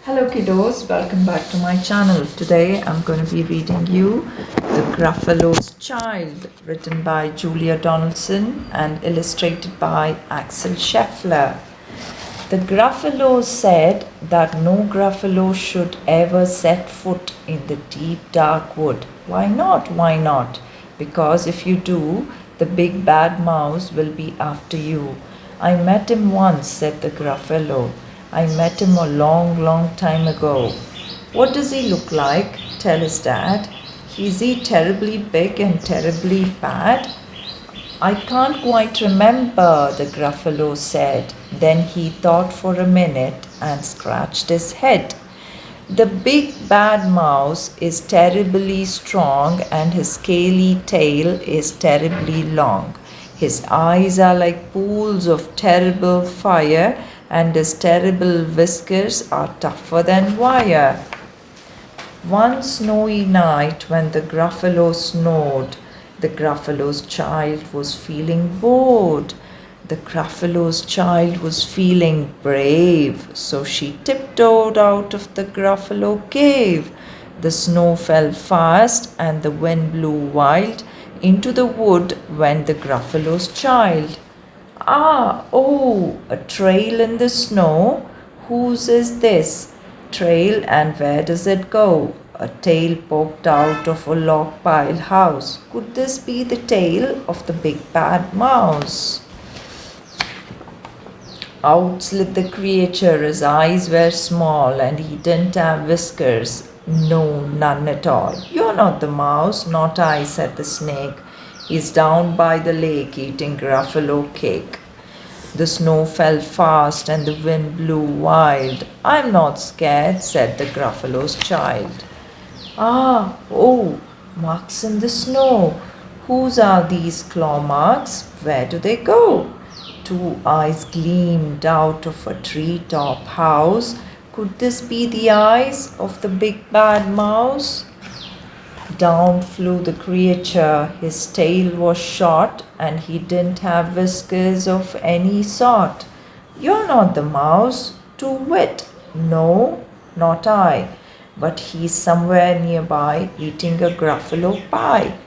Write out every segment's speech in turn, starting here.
Hello kiddos, welcome back to my channel. Today I'm going to be reading you The Gruffalo's Child, written by Julia Donaldson and illustrated by Axel Scheffler. The Gruffalo said that no Gruffalo should ever set foot in the deep dark wood. Why not? Why not? Because if you do, the big bad mouse will be after you. I met him once, said the Gruffalo. I met him a long, long time ago. What does he look like? Tell his dad. Is he terribly big and terribly bad? I can't quite remember, the Gruffalo said. Then he thought for a minute and scratched his head. The big bad mouse is terribly strong and his scaly tail is terribly long. His eyes are like pools of terrible fire and his terrible whiskers are tougher than wire. One snowy night when the Gruffalo snored, the Gruffalo's child was feeling bored. The Gruffalo's child was feeling brave, so she tiptoed out of the Gruffalo cave. The snow fell fast and the wind blew wild. Into the wood went the Gruffalo's child. Ah, oh, a trail in the snow. Whose is this trail and where does it go? A tail poked out of a log pile house. Could this be the tail of the big bad mouse? Out slid the creature. His eyes were small and he didn't have whiskers. No, none at all. You're not the mouse, not I, said the snake. He's down by the lake eating Gruffalo cake. The snow fell fast and the wind blew wild. I'm not scared, said the Gruffalo's child. Ah, oh, marks in the snow. Whose are these claw marks? Where do they go? Two eyes gleamed out of a tree-top house. Could this be the eyes of the big bad mouse? Down flew the creature. His tail was short and he didn't have whiskers of any sort. You're not the mouse, to wit. No, not I. But he's somewhere nearby eating a Gruffalo pie.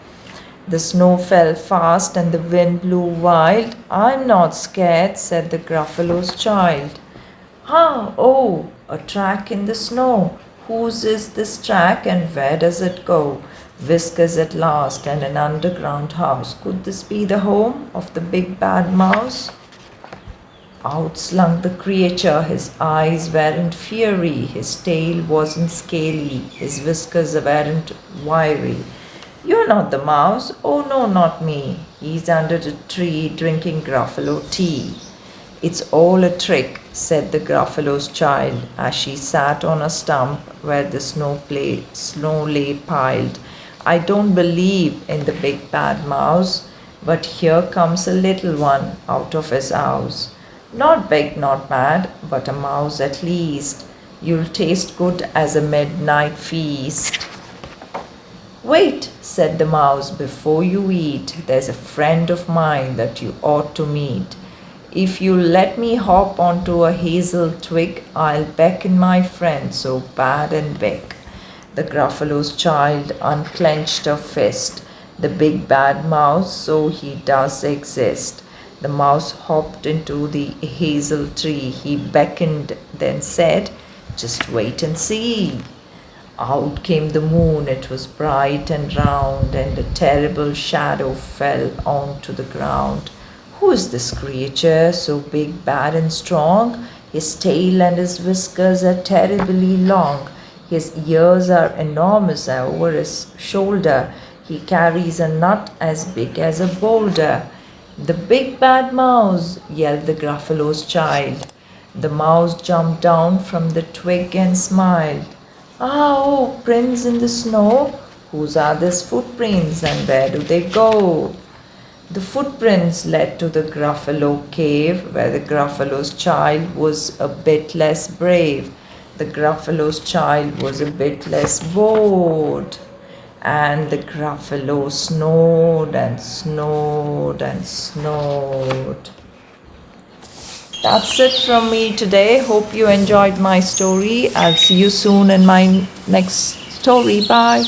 The snow fell fast and the wind blew wild. I'm not scared, said the Gruffalo's child. Ah, oh, a track in the snow. Whose is this track and where does it go? Whiskers at last and an underground house. Could this be the home of the big bad mouse? Out slunk the creature. His eyes weren't fiery, his tail wasn't scaly, his whiskers weren't wiry. You're not the mouse. Oh no, not me. He's under the tree drinking Gruffalo tea. It's all a trick, said the Gruffalo's child as she sat on a stump where the snow lay piled. I don't believe in the big bad mouse, but here comes a little one out of his house. Not big, not bad, but a mouse at least. You'll taste good as a midnight feast. Wait, said the mouse, before you eat, there's a friend of mine that you ought to meet. If you'll let me hop onto a hazel twig, I'll beckon my friend so bad and big. The Gruffalo's child unclenched a fist. The big bad mouse, so he does exist. The mouse hopped into the hazel tree. He beckoned, then said, just wait and see. Out came the moon. It was bright and round, and a terrible shadow fell onto the ground. Who is this creature, so big, bad, and strong? His tail and his whiskers are terribly long. His ears are enormous over his shoulder. He carries a nut as big as a boulder. The big bad mouse, yelled the Gruffalo's child. The mouse jumped down from the twig and smiled. Ah, oh, prints in the snow. Whose are these footprints and where do they go? The footprints led to the Gruffalo cave, where the Gruffalo's child was a bit less brave. The Gruffalo's child was a bit less bored. And the Gruffalo snowed and snowed and snowed. That's it from me today. Hope you enjoyed my story. I'll see you soon in my next story. Bye.